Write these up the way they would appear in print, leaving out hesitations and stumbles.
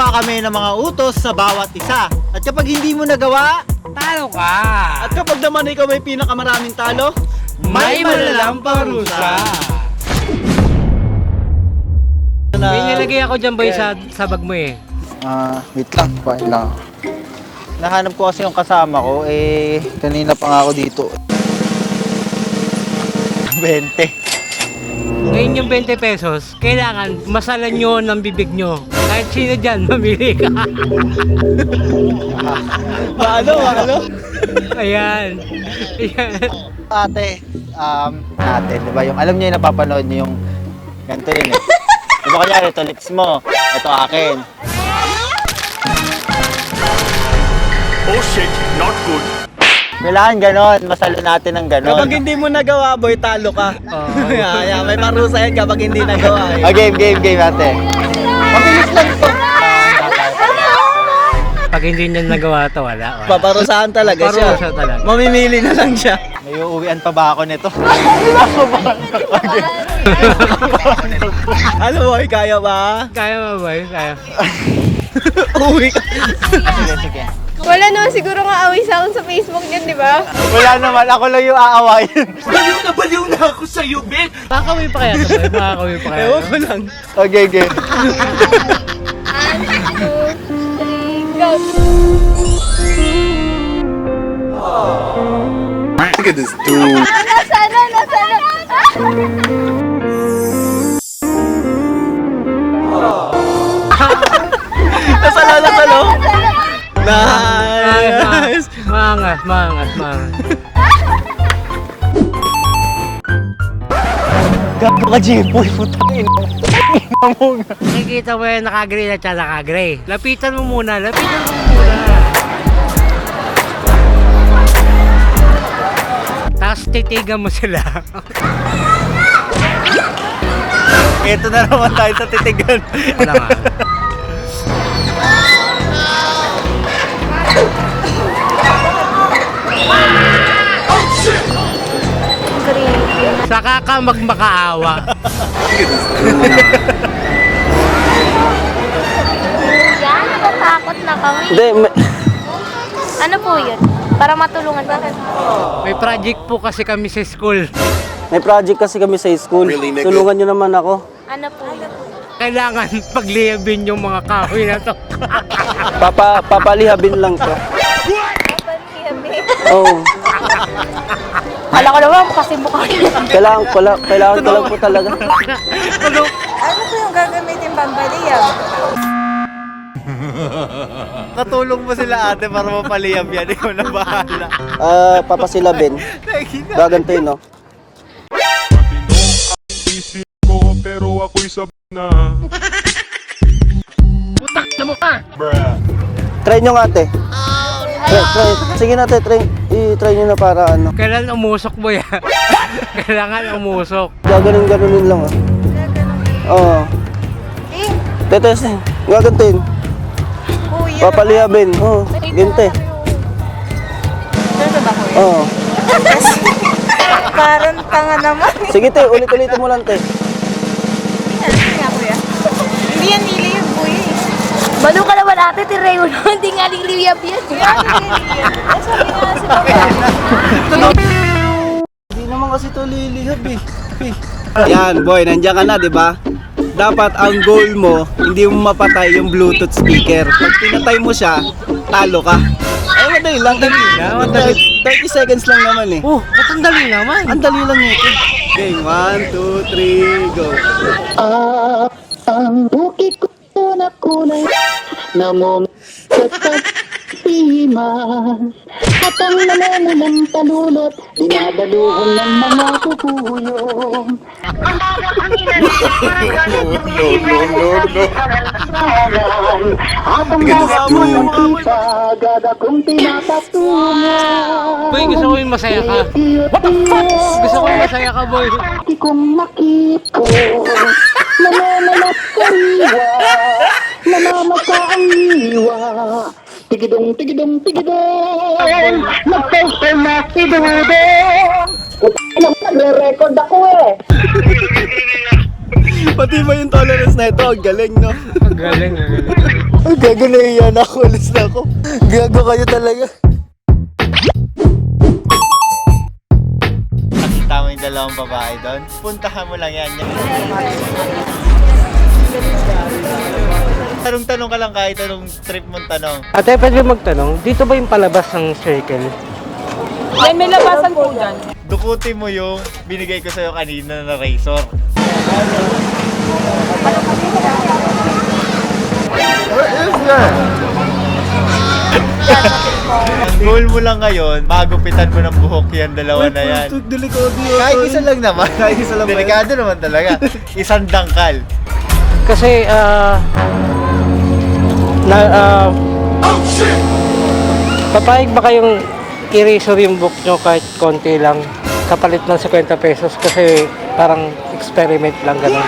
gagawa kami ng mga utos sa bawat isa. At kapag hindi mo nagawa, Talo ka! at kapag naman ikaw may pinakamaraming talo, May malalang parusa! May nilagay ako dyan boy sa bag mo eh. Wait lang, kuhain lang. Nahanap ko kasi yung kasama ko, kanina pa nga ako dito. 20. Ngayon yung 20 pesos, kailangan masalan nyo ng bibig nyo. Kahit sino dyan, mamili ka. Paano? Ayan. Ayan. Ate, di ba yung, alam niyo yung napapanood niyo yung, ganito yun eh. Di ba kanya, ito lips mo, ito akin. Oh shit, not good. Kailangan ganon, masalo natin ng ganon. Kapag hindi mo nagawa, boy, talo ka. Oh. Yeah, may parusa yan kapag hindi nagawa. Eh. Game ate. Mabilis lang ito. Pag hindi niya nagawa ito, wala. Paparusahan talaga siya. Paparusa talaga. Mamimili na lang siya. May uuwian pa ba ako nito? Ano boy, kaya ba? Kaya mo ba? Kaya. Uwi ka. Sige. Wala naman siguro nga away sa akin sa Facebook niyan, di ba? Wala naman, ako lang yung aawayin. Baliw na ako sa'yo, Ben! Makakawin pa kaya ito boy? Makakawin pa kaya Ewan ito? ko lang. Okay. 1, 2, 3, go! Look at this dude. Nasana! Nasalo. Nice. Mangas. Gago ka, Jimboy. Putangin. Nakikita mo yan, naka-gray na siya, naka-gray. Lapitan mo muna. Tapos titigan mo sila. Ito na naman tayo sa titigan. Wala nga. Saka ka magmakaawa. Yan, natatakot na kami. Hindi, Ano po yun? Para matulungan ka. May project po kasi kami sa school. may project kasi kami sa school. Really, nigga? Tulungan nyo naman ako. Ano po yun? Kailangan pagliyabin yung mga kahoy na to. Papalihabin lang to. Oo. Kala ko naman kasi mukha yun. Kailangan ko lang po talaga. Ano po yung gagamitin pambaliyab? Katulong mo sila ate para mapaliyab yan. Ikaw na bahala. Papasilabin. Gagantuin, no? Isip ko, pero ako'y sabay na. Putak na mo ka! Bruh. Try nyo nga, ate. Try. Sige na, ate. I-try nyo na para ano. Kailan umusok mo yan? Kailangan umusok. Gaganon-ganonin lang, Oo. Tetesting. Gagantuin. Kuya. Papalihabin. Oo. Ginte. Ano ba kuya? Oo. Parang tanga naman. Sige, te. Ulit-ulitin mo lang, te. Hindi nga kuya. Hindi yan niliyab kuya eh. Balo ka naman ate, tireyo na. Hindi nga niliyab yan. Kaya niliyab. Sabi nga si Papa. Hindi naman kasi ito lilihab eh. Yan, boy. Nandiyan ka na, di ba? Dapat ang goal mo, hindi mo mapatay yung Bluetooth speaker. Pag pinatay mo siya, talo ka. Ay, madali lang. 30 seconds lang naman eh. Oh, ba't ang dali naman? Ang dali lang ito. Okay, 1, 2, 3, go. Ang bukid ko na kulay na mo sa pagsimas at ang nalamulang talulot dinadaluhon ng mga pupuyong habang nakakulang ipagad akong tinapatungan. Boy, gusto ko yung masaya ka. Gusto ko yung masaya ka, boy. Di kong makito nananalat kariwa namamasa ang iwa tigidong nagposter na si Dudong nagre-record ako eh Pati ba yung tolerance na ito? Ang galing, no? Galing, galing. Gago na iyan ako. Alis na ako. Gago kayo talaga. Nakita mo yung dalawang babae doon? Puntahan mo lang yan. Tanong-tanong ka lang kahit anong trip mong tanong. Ate, pwede magtanong, dito ba yung palabas ng circle? May labasan po dyan. Dukutin mo yung binigay ko sa'yo kanina na razor. Ang goal mo lang ngayon, magupitan mo ng buhok yan, dalawa na yan. Delikado yun. Kahit isa lang naman. Kahit isa lang ba yan? Delikado naman talaga. Isang dangkal. Kasi, papayag ba kayong i-razor yung book nyo kahit konti lang kapalit ng 50 pesos kasi parang experiment lang gano'n.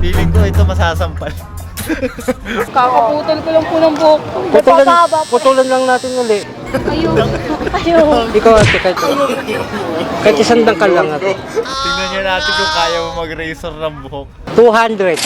Feeling ko ito masasampal. Kakaputol ko lang po ng buhok. Putulan lang natin uli. Ayaw. Ikaw ate, kahit isang dangkal lang ate. Tingnan nyo natin kung kaya mo mag-razor ng buhok. 200.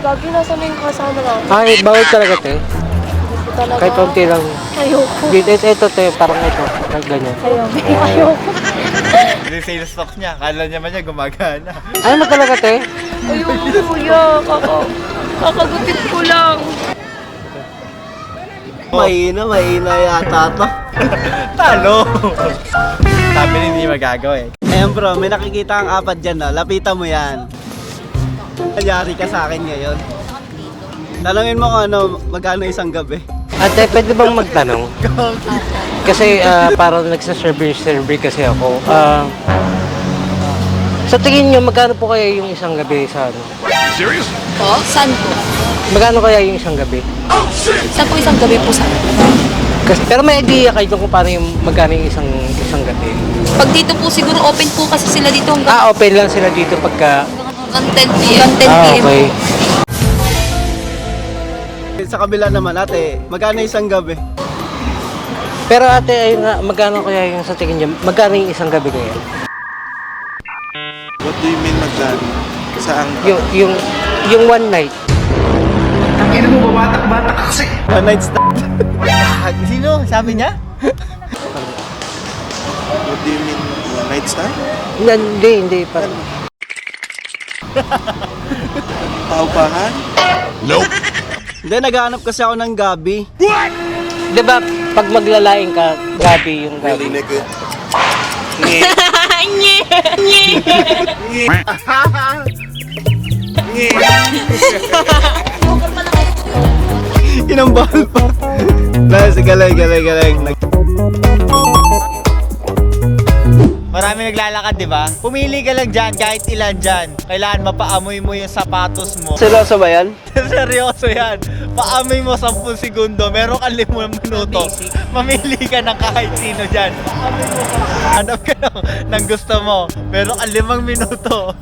Gagi, nasa na yung kasama lang. Ay, bawal talaga te. Talaga. Kahit konti lang. Ayoko. Ito te, parang ito. Ganyan. Ayoko. Hindi sales stocks niya. Kala niya man niya gumagana. Ayaw mo talaga te? Ayoko, kuya. Kakagupit ko lang. Mahina yata to. Talo! Sabi niya hindi magagawa eh. Ayan bro, may nakikita ang apat dyan na. Lapitan mo yan. Nangyari ka sa akin ngayon. Talangin mo kung ano, magkano isang gabi. Ate, pwede bang magtanong? Kasi parang nagsa-survey kasi ako. Sa tingin nyo, magkano po kaya yung isang gabi sa ano? Serious? Po? Saan po? Magkano kaya yung isang gabi? Saan po isang gabi po saan? Kasi, pero may idea kayo kung paano yung magkano yung isang gabi. Pag dito po siguro open po kasi sila dito hanggang Open lang sila dito pagka... 10 p.m. 10 p.m. okay. Sa kabila naman ate, magkano isang gabi? Pero ate, ayun nga, magkano kaya yung sa tingin nyo? Magkano yung isang gabi kaya? What do you mean magkano? Saan? Yung one night. One night stand. Sino? Sabi niya? What do you mean one night stand? Hindi. Parang... Paupahan? Hindi, naghahanap kasi ako ng gabi. Diba, pag maglalaing ka, gabi yung Really, gabi. nigga? Inambahal pa. Nice, galing. Marami naglalakad, di ba? Pumili ka lang dyan, kahit ilan dyan. Kailangan mapaamoy mo yung sapatos mo. Seryoso ba yan? Seryoso yan. Paamoy mo 10 segundo, meron kang 5 minuto. Mamili ka ng kahit sino dyan. Paamoy mo, hanap ka ng gusto mo. Meron kang 5 minuto.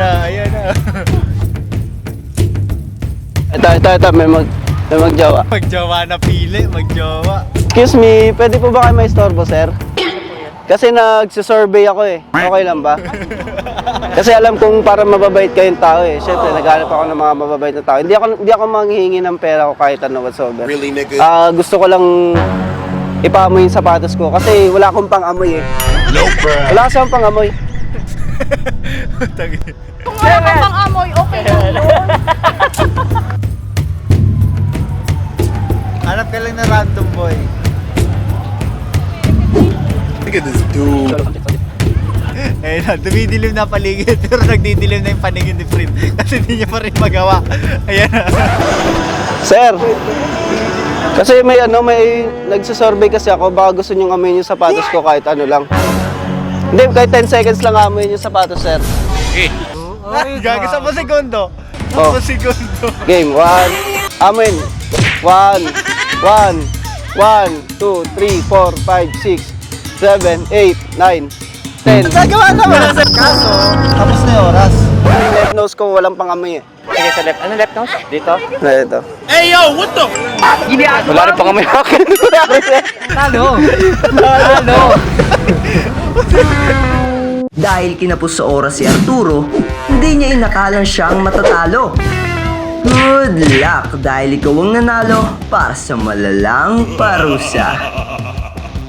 Ayan na. Ito, may magjawa. Magjowa na pili, magjowa. Excuse me, pwede po ba kayo may istorbo, sir? Kasi nagsisurvey ako eh. Okay lang ba? Kasi alam kong para mababait kayong tao eh. Siyempre, naghanap ako ng mga mababait na tao. Hindi ako manghihingi ng pera ko kahit ano whatsoever. Really, nigga? Gusto ko lang ipaamoy yung sapatos ko kasi wala akong pang-amoy eh. Nope, bruh. Wala kasi akong pang-amoy. Kung wala ka pang amoy, okay lang yun. Hanap ka lang na random boy. Look at this dude. Ayun na, dumidilim na paligid pero nagdidilim na yung paningin ni Fred kasi hindi niya pa rin magawa. Ayan na. Sir, kasi may nagsisurvey kasi ako, baka gusto niyong amoyin yung sapatos ko kahit ano lang. Hindi, kahit 10 seconds lang amoyin yung sapatos, sir. Gagi 10 segundo. 10 Oh. segundo. Game, 1, amoyin. 1, 2, 3, 4, 5, 6, 7, 8, 9, 10. Nagawa naman. Kaso, tapos na yung oras. Yung left nose ko walang pangamoy eh. Sige sa left. Ano left nose? Dito? Ito. Wala rin pa kami akin. Talo! Talo! Dahil kinapos sa oras si Arturo, hindi niya inakalang siyang matatalo. Good luck dahil ikaw ang nanalo para sa malalang parusa.